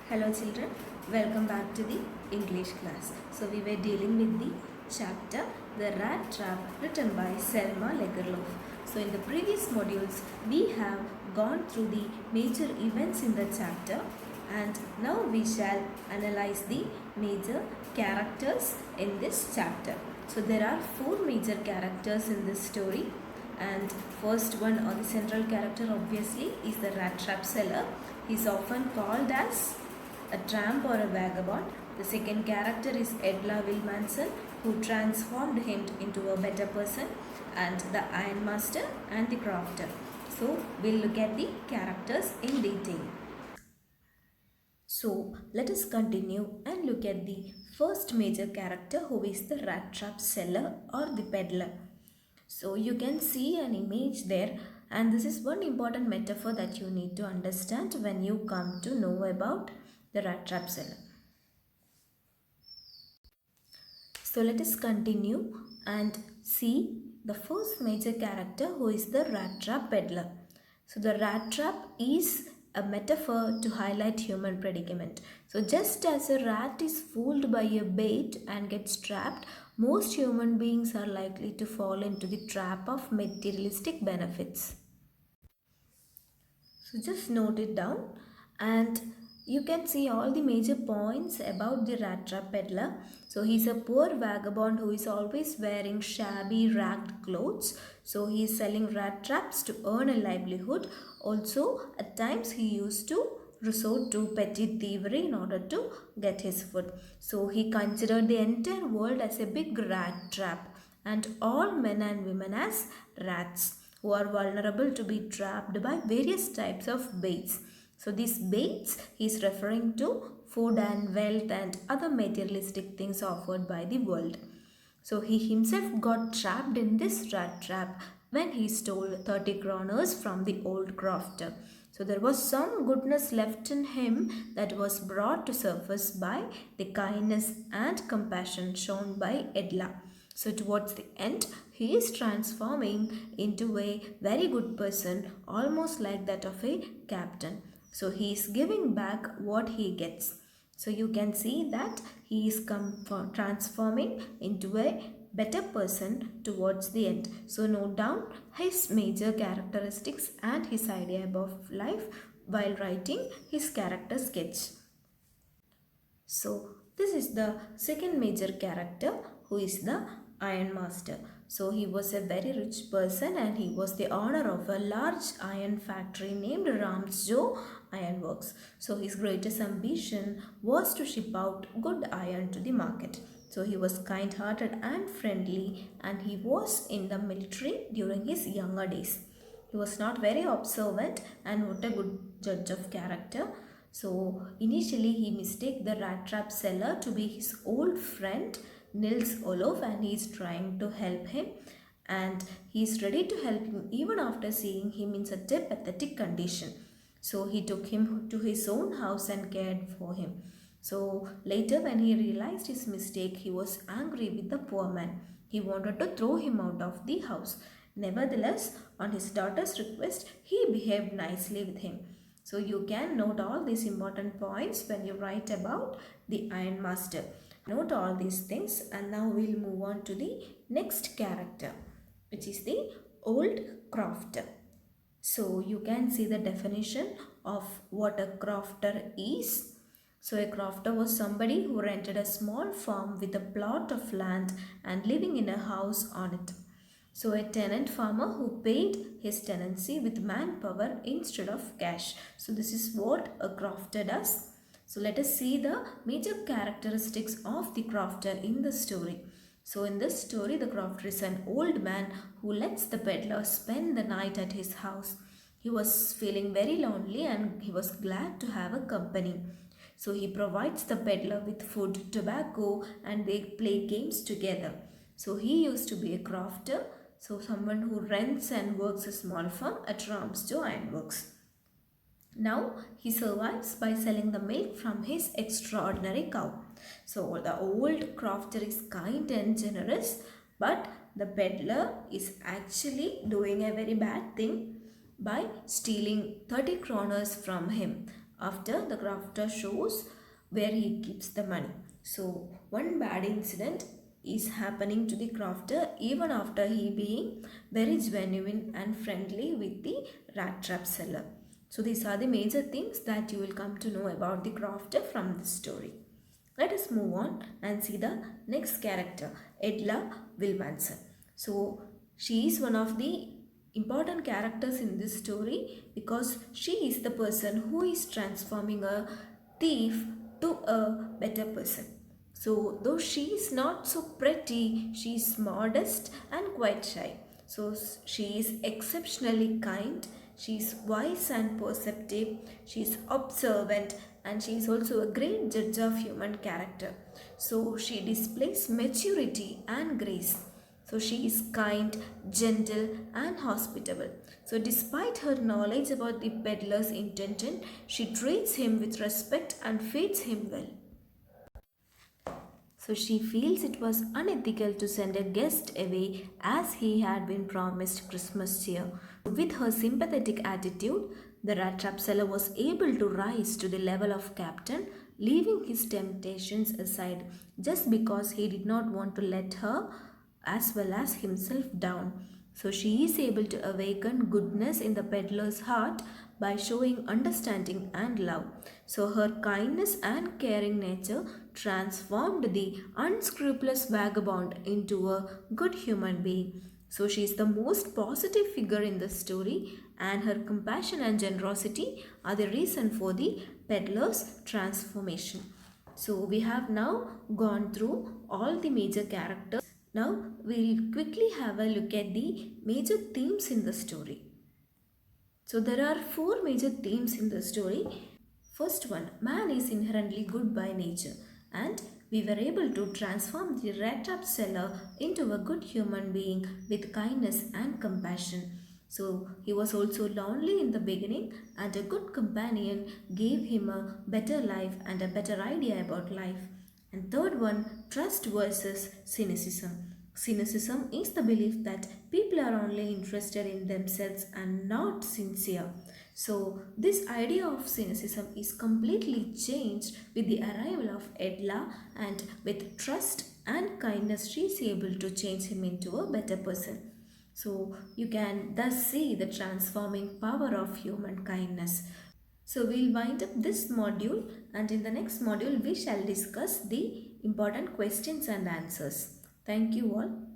Hello children, welcome back to the English class. So we were dealing with the chapter The Rat Trap written by Selma Lagerlof. So in the previous modules we have gone through the major events in the chapter and now we shall analyze the major characters in this chapter. So there are four major characters in this story and first one or the central character obviously is the rat trap seller. He is often called as a tramp or a vagabond. The second character is Edla Wilmanson, who transformed him into a better person, and the ironmaster and the crofter. So we'll look at the characters in detail. So let us continue and look at the first major character, who is the rat trap seller or the peddler. So you can see an image there, and this is one important metaphor that you need to understand when you come to know about the rat trap seller. So let us continue and see the first major character, who is the rat trap peddler. So the rat trap is a metaphor to highlight human predicament. So just as a rat is fooled by a bait and gets trapped, most human beings are likely to fall into the trap of materialistic benefits. So just note it down and you can see all the major points about the rat trap peddler. So he's a poor vagabond who is always wearing shabby ragged clothes. So he is selling rat traps to earn a livelihood. Also at times he used to resort to petty thievery in order to get his food. So he considered the entire world as a big rat trap and all men and women as rats who are vulnerable to be trapped by various types of baits. So these baits he is referring to food and wealth and other materialistic things offered by the world. So he himself got trapped in this rat trap when he stole 30 kroners from the old crofter. So there was some goodness left in him that was brought to surface by the kindness and compassion shown by Edla. So towards the end, he is transforming into a very good person, almost like that of a captain. So he is giving back what he gets. So you can see that he is transforming into a better person towards the end. So note down his major characteristics and his idea about life while writing his character sketch. So this is the second major character, who is the ironmaster. So he was a very rich person and he was the owner of a large iron factory named Ramsjo Iron Works. So his greatest ambition was to ship out good iron to the market. So he was kind-hearted and friendly and he was in the military during his younger days. He was not very observant and not a good judge of character. So initially he mistakes the rat trap seller to be his old friend Nils Olof and he is trying to help him and he is ready to help him even after seeing him in such a pathetic condition. So he took him to his own house and cared for him. So later when he realized his mistake, he was angry with the poor man. He wanted to throw him out of the house. Nevertheless, on his daughter's request, he behaved nicely with him. So you can note all these important points when you write about the ironmaster. Note all these things and now we'll move on to the next character, which is the old crofter. So you can see the definition of what a crofter is. So a crofter was somebody who rented a small farm with a plot of land and living in a house on it. So a tenant farmer who paid his tenancy with manpower instead of cash. So this is what a crofter does. So let us see the major characteristics of the crofter in the story. So in this story, the crofter is an old man who lets the peddler spend the night at his house. He was feeling very lonely and he was glad to have a company. So he provides the peddler with food, tobacco and they play games together. So he used to be a crofter. So someone who rents and works a small firm at Ramsjo Ironworks. Now he survives by selling the milk from his extraordinary cow. So the old crofter is kind and generous, but the peddler is actually doing a very bad thing by stealing 30 kroners from him. after the crafter shows where he keeps the money. So one bad incident is happening to the crafter even after he being very genuine and friendly with the rat trap seller. So these are the major things that you will come to know about the crafter from this story. Let us move on and see the next character, Edla Wilmanson. So she is one of the important characters in this story because she is the person who is transforming a thief to a better person. So though she is not so pretty, she is modest and quite shy. So she is exceptionally kind, she is wise and perceptive, she is observant, and she is also a great judge of human character. So she displays maturity and grace. So she is kind, gentle, and hospitable. So despite her knowledge about the peddler's intention, she treats him with respect and feeds him well. So she feels it was unethical to send a guest away as he had been promised Christmas cheer. With her sympathetic attitude, the rat trap seller was able to rise to the level of captain, leaving his temptations aside just because he did not want to let her as well as himself down. So she is able to awaken goodness in the peddler's heart by showing understanding and love. So her kindness and caring nature transformed the unscrupulous vagabond into a good human being. So she is the most positive figure in the story, and her compassion and generosity are the reason for the peddler's transformation. So we have now gone through all the major characters. Now we'll quickly have a look at the major themes in the story. So there are four major themes in the story. First one, man is inherently good by nature, and we were able to transform the rat trap seller into a good human being with kindness and compassion. So he was also lonely in the beginning, and a good companion gave him a better life and a better idea about life. And third one, trust versus cynicism. Cynicism is the belief that people are only interested in themselves and not sincere. So, this idea of cynicism is completely changed with the arrival of Edla, and with trust and kindness, she is able to change him into a better person. So, you can thus see the transforming power of human kindness. So we'll wind up this module, and in the next module we shall discuss the important questions and answers. Thank you all.